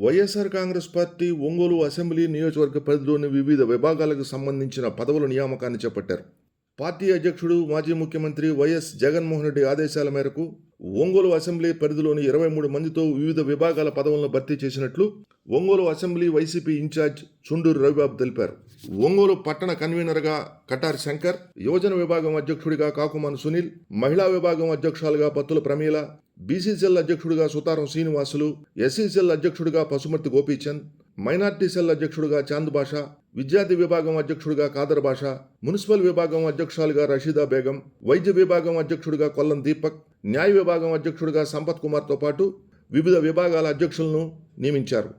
YSR Congress party Ongole assembly నియోజకవర్గ పరిధిలోని వివిధ విభాగాలకు సంబంధించిన పదవుల నియామకాన్ని చేపట్టారు. పార్టీ అధ్యక్షుడు మాజీ ముఖ్యమంత్రి వైఎస్ జగన్మోహన్ రెడ్డి ఆదేశాల మేరకు ఒంగోలు అసెంబ్లీ పరిధిలోని 23 మందితో వివిధ విభాగాల పదవులను భర్తీ చేసినట్లు ఒంగోలు అసెంబ్లీ వైసీపీ ఇన్ఛార్జ్ చుండూరు రవిబాబు తెలిపారు. ఒంగోలు పట్టణ కన్వీనర్గా కటారి శంకర్, యువజన విభాగం అధ్యక్షుడిగా కాకుమాను సునీల్, మహిళా విభాగం అధ్యక్షులుగా పత్తుల ప్రమీల, బీసీసీఎల్ అధ్యక్షుడిగా సుతారం శ్రీనివాసులు, ఎస్సీసీఎల్ అధ్యక్షుడిగా పసుమర్తి గోపీచంద్, మైనార్టీ సెల్ అధ్యక్షుడిగా చాంద్ బాషా, విద్యార్థి విభాగం అధ్యక్షుడిగా ఖాదర్ బాషా, మున్సిపల్ విభాగం అధ్యక్షులుగా రషీదా బేగం, వైద్య విభాగం అధ్యక్షుడిగా కొల్లం దీపక్, న్యాయ విభాగం అధ్యక్షుడిగా సంపత్ కుమార్తో పాటు వివిధ విభాగాల అధ్యక్షులను నియమించారు.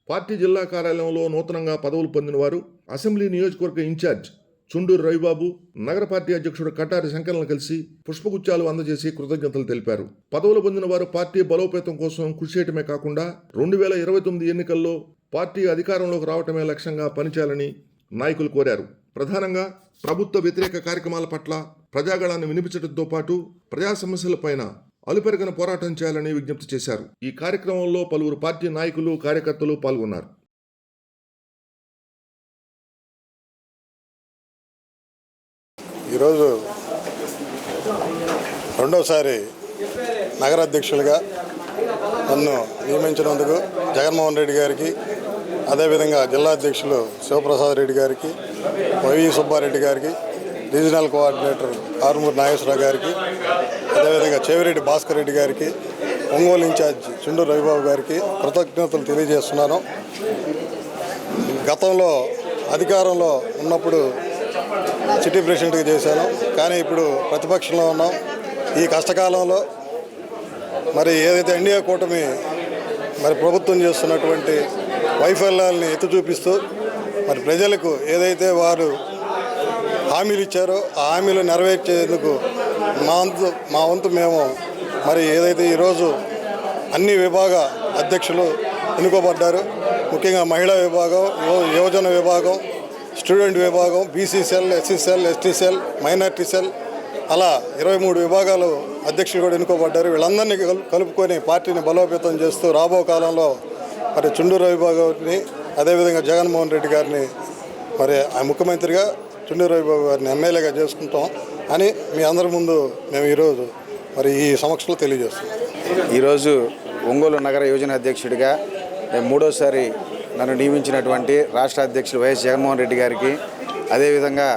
పార్టీ జిల్లా కార్యాలయంలో నూతనంగా పదవులు పొందిన వారు అసెంబ్లీ నియోజకవర్గ ఇన్ఛార్జ్ చుండూరు రవిబాబు, నగర పార్టీ అధ్యక్షుడు కటారి శంకర్లను కలిసి పుష్పగుచ్చాలు అందజేసి కృతజ్ఞతలు తెలిపారు. పదవులు పొందిన వారు పార్టీ బలోపేతం కోసం కృషి చేయటమే కాకుండా 2029 ఎన్నికల్లో పార్టీ అధికారంలోకి రావటమే లక్ష్యంగా పనిచేయాలని నాయకులు కోరారు. ప్రధానంగా ప్రభుత్వ వ్యతిరేక కార్యక్రమాల పట్ల ప్రజాగళాన్ని వినిపించడంతో పాటు ప్రజా సమస్యలపైన అలుపెరగని పోరాటం చేయాలని విజ్ఞప్తి చేశారు. ఈ కార్యక్రమంలో పలువురు పార్టీ నాయకులు, కార్యకర్తలు పాల్గొన్నారు. ఈరోజు రెండోసారి నగర అధ్యక్షులుగా నన్ను నియమించినందుకు జగన్మోహన్ రెడ్డి గారికి, అదేవిధంగా జిల్లా అధ్యక్షులు శివప్రసాద్ రెడ్డి గారికి, వైవి సుబ్బారెడ్డి గారికి, రీజనల్ కోఆర్డినేటర్ ఆరుమూరు నాగేశ్వరరావు గారికి, అదేవిధంగా చెవిరెడ్డి భాస్కర్ రెడ్డి గారికి, ఒంగోలు ఇన్ఛార్జ్ చుండూరు రవిబాబు గారికి కృతజ్ఞతలు తెలియజేస్తున్నాను. గతంలో అధికారంలో ఉన్నప్పుడు సిటీ ప్రెసిడెంట్గా చేశాను, కానీ ఇప్పుడు ప్రతిపక్షంలో ఉన్నాం. ఈ కష్టకాలంలో మరి ఏదైతే ఎన్డీఏ కూటమి మరి ప్రభుత్వం చేస్తున్నటువంటి వైఫల్యాలని ఎత్తి చూపిస్తూ మరి ప్రజలకు ఏదైతే వారు హామీలు ఇచ్చారో ఆ హామీలు నెరవేర్చేందుకు మా వంతు మేము మరి ఏదైతే ఈరోజు అన్ని విభాగ అధ్యక్షులు ఎన్నుకోబడ్డారు. ముఖ్యంగా మహిళా విభాగం, యువజన విభాగం, స్టూడెంట్ విభాగం, BC cell, SC cell, ST cell, minority cell, అలా 23 విభాగాలు అధ్యక్షులు కూడా ఎన్నుకోబడ్డారు. వీళ్ళందరినీ కలుపుకొని పార్టీని బలోపేతం చేస్తూ రాబో కాలంలో మరి చుండూరు రవిబాబు గారిని, అదేవిధంగా జగన్మోహన్ రెడ్డి గారిని మరి ఆ ముఖ్యమంత్రిగా, చుండూరు రవిబాబు గారిని ఎమ్మెల్యేగా చేసుకుంటాం అని మీ అందరి ముందు మేము ఈరోజు మరి ఈ సమక్షంలో తెలియజేస్తున్నాం. ఈరోజు ఒంగోలు నగర యువజన అధ్యక్షుడిగా మూడోసారి నన్ను నియమించినటువంటి రాష్ట్ర అధ్యక్షులు వైఎస్ జగన్మోహన్ రెడ్డి గారికి, అదేవిధంగా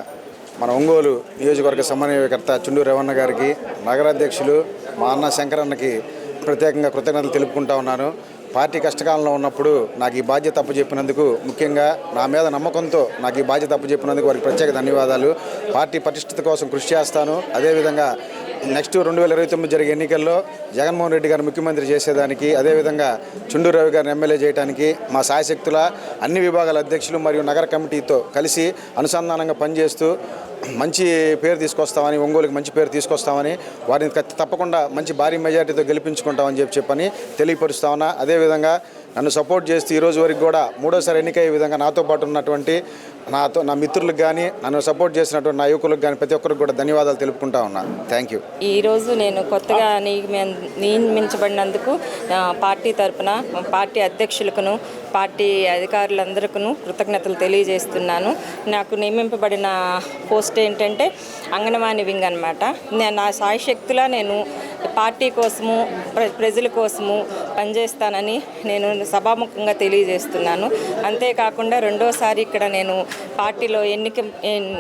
మన ఒంగోలు నియోజకవర్గ సమన్వయకర్త చుండూరు రవణ గారికి, నగరాధ్యక్షులు మా అన్న శంకరన్నకి ప్రత్యేకంగా కృతజ్ఞతలు తెలుపుకుంటా ఉన్నాను. పార్టీ కష్టకాలంలో ఉన్నప్పుడు నాకు ఈ బాధ్యత అప్పచెప్పినందుకు, ముఖ్యంగా నా మీద నమ్మకంతో నాకు ఈ బాధ్యత అప్పచెప్పినందుకు వారికి ప్రత్యేక ధన్యవాదాలు. పార్టీ పటిష్టత కోసం కృషి చేస్తాను. అదేవిధంగా నెక్స్ట్ 2029 జరిగే ఎన్నికల్లో జగన్మోహన్ రెడ్డి గారిని ముఖ్యమంత్రి చేసేదానికి, అదేవిధంగా చుండూరు రవి గారిని ఎమ్మెల్యే చేయడానికి మా సాయశక్తుల అన్ని విభాగాల అధ్యక్షులు మరియు నగర కమిటీతో కలిసి అనుసంధానంగా పనిచేస్తూ మంచి పేరు తీసుకొస్తామని, ఒంగోలుకి మంచి పేరు తీసుకొస్తామని, వారిని తప్పకుండా మంచి భారీ మెజార్టీతో గెలిపించుకుంటామని చెప్పని తెలియపరుస్తా ఉన్నా. అదేవిధంగా నన్ను సపోర్ట్ చేస్తూ ఈరోజు వరకు కూడా మూడోసారి ఎన్నికయ్యే విధంగా నాతో పాటు ఉన్నటువంటి నా మిత్రులకు కానీ, నన్ను సపోర్ట్ చేసినటువంటి నా యువకులకు కానీ ప్రతి ఒక్కరికి కూడా ధన్యవాదాలు తెలుపుకుంటా ఉన్నా. Thank you. ఈరోజు నేను కొత్తగా నియమించబడినందుకు పార్టీ తరఫున పార్టీ అధ్యక్షులకును, పార్టీ అధికారులందరికీ కృతజ్ఞతలు తెలియజేస్తున్నాను. నాకు నియమింపబడిన పోస్ట్ ఏంటంటే అంగన్వాడీ వింగ్ అనమాట. నా సాయశక్తులా నేను పార్టీ కోసము, ప్రజల కోసము పనిచేస్తానని నేను సభాముఖంగా తెలియజేస్తున్నాను. అంతేకాకుండా రెండోసారి ఇక్కడ నేను పార్టీలో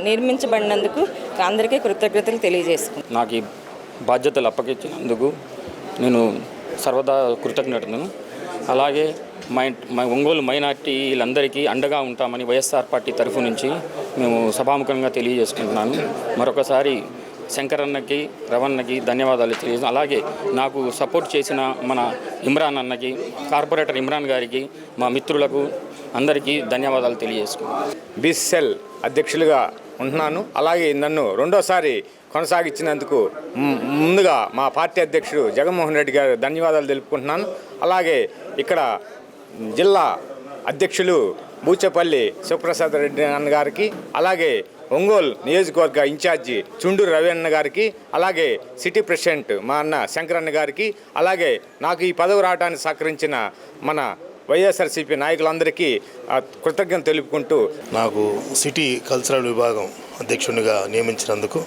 నిర్మించబడినందుకు అందరికీ కృతజ్ఞతలు తెలియజేసుకున్నాను. నాకు ఈ బాధ్యతలు అప్పగించినందుకు నేను సర్వదా కృతజ్ఞతను. అలాగే మా ఒంగోలు మైనార్టీలందరికీ అండగా ఉంటామని వైఎస్ఆర్ పార్టీ తరఫు నుంచి మేము సభాముఖంగా తెలియజేసుకుంటున్నాను. మరొకసారి శంకరన్నకి, రవణకి ధన్యవాదాలు తెలియజేస్తాను. అలాగే నాకు సపోర్ట్ చేసిన మన ఇమ్రాన్ అన్నకి, కార్పొరేటర్ ఇమ్రాన్ గారికి, మా మిత్రులకు అందరికీ ధన్యవాదాలు తెలియజేసుకున్నాను. బీసీఎల్ అధ్యక్షులుగా ఉంటున్నాను. అలాగే నన్ను రెండోసారి కొనసాగించినందుకు ముందుగా మా పార్టీ అధ్యక్షుడు జగన్మోహన్ రెడ్డి గారు ధన్యవాదాలు తెలుపుకుంటున్నాను. అలాగే ఇక్కడ జిల్లా అధ్యక్షులు బూచపల్లి శివప్రసాద్ రెడ్డి అన్న గారికి, అలాగే ఒంగోలు నియోజకవర్గ ఇన్ఛార్జి చుండూరు రవి అన్న గారికి, అలాగే సిటీ ప్రెసిడెంట్ మా అన్న శంకరన్న గారికి, అలాగే నాకు ఈ పదవి రావడానికి సహకరించిన మన వైఎస్ఆర్సీపీ నాయకులందరికీ కృతజ్ఞత తెలుపుకుంటూ నాకు సిటీ కల్చరల్ విభాగం అధ్యక్షునిగా నియమించినందుకు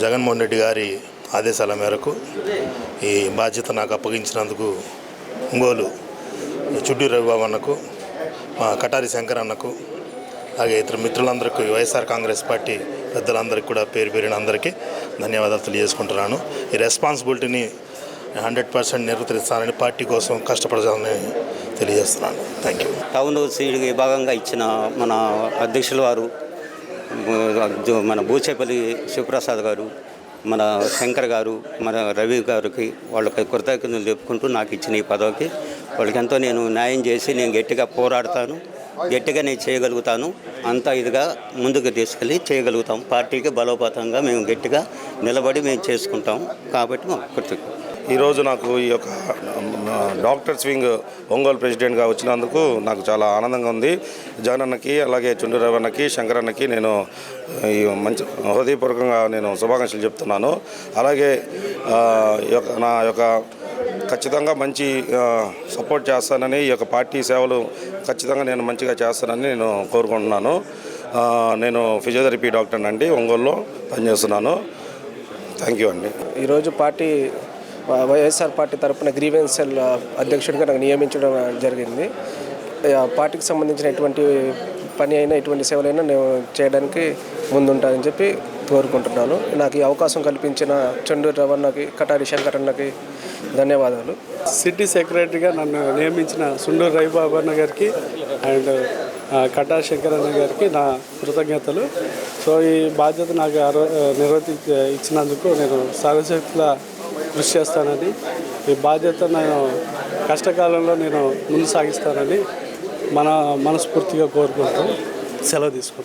జగన్మోహన్ రెడ్డి గారి ఆదేశాల మేరకు ఈ బాధ్యత నాకు అప్పగించినందుకు ఒంగోలు చుడ్డూ రవిబాబు అన్నకు, మా కటారి శంకర్ అన్నకు, అలాగే ఇతర మిత్రులందరికీ, వైఎస్ఆర్ కాంగ్రెస్ పార్టీ పెద్దలందరికీ కూడా పేరు పేరిన అందరికీ ధన్యవాదాలు తెలియజేసుకుంటున్నాను. ఈ రెస్పాన్సిబిలిటీని 100% నిర్వర్తిస్తానని, పార్టీ కోసం కష్టపడాలని తెలియజేస్తున్నాను. Thank you. టౌన్ సీడ్ విభాగంగా ఇచ్చిన మన అధ్యక్షుల వారు మన బూచేపల్లి శివప్రసాద్ గారు, మన శంకర్ గారు, మన రవి గారికి వాళ్ళకి కృతజ్ఞతలు చెప్పుకుంటూ నాకు ఇచ్చిన ఈ పదవికి వాళ్ళకి ఎంతో నేను న్యాయం చేసి నేను గట్టిగా పోరాడతాను, గట్టిగా నేను చేయగలుగుతాను, అంతా ఇదిగా ముందుకు తీసుకెళ్ళి చేయగలుగుతాం. పార్టీకి బలోపేతంగా మేము గట్టిగా నిలబడి మేము చేసుకుంటాం. కాబట్టి మాకు కృతజ్ఞత. ఈరోజు నాకు ఈ యొక్క డాక్టర్స్ వింగ్ ఒంగోలు ప్రెసిడెంట్గా వచ్చినందుకు నాకు చాలా ఆనందంగా ఉంది. జగన్ అన్నకి, అలాగే చుండూ రవి అన్నకి, శంకర్ అన్నకి నేను ఈ మంచి హృదయపూర్వకంగా నేను శుభాకాంక్షలు చెప్తున్నాను. అలాగే నా యొక్క ఖచ్చితంగా మంచి సపోర్ట్ చేస్తానని, ఈ యొక్క పార్టీ సేవలు ఖచ్చితంగా నేను మంచిగా చేస్తానని నేను కోరుకుంటున్నాను. నేను ఫిజియోథెరపీ డాక్టర్ అండి, ఒంగోలులో పనిచేస్తున్నాను. థ్యాంక్ యూ అండి. ఈరోజు పార్టీ వైఎస్ఆర్ పార్టీ తరఫున గ్రీవెన్స్ సెల్ అధ్యక్షుడిగా నాకు నియమించడం జరిగింది. పార్టీకి సంబంధించిన ఎటువంటి పని అయినా, ఎటువంటి సేవలైనా నేను చేయడానికి ముందుంటానని చెప్పి కోరుకుంటున్నాను. నాకు ఈ అవకాశం కల్పించిన చండూరు రవణకి, కటారి శంకరన్నకి ధన్యవాదాలు. సిటీ సెక్రటరీగా నన్ను నియమించిన సుండూరు రవిబాబు అన్న గారికి అండ్ కటారి శంకరన్న గారికి నా కృతజ్ఞతలు. సో ఈ బాధ్యత నాకు ఇచ్చినందుకు నేను సర్వశక్తులా కృషి చేస్తానని, ఈ బాధ్యత నేను కష్టకాలంలో నేను ముందు సాగిస్తానని మనస్ఫూర్తిగా కోరుకుంటూ సెలవు తీసుకుంటాను.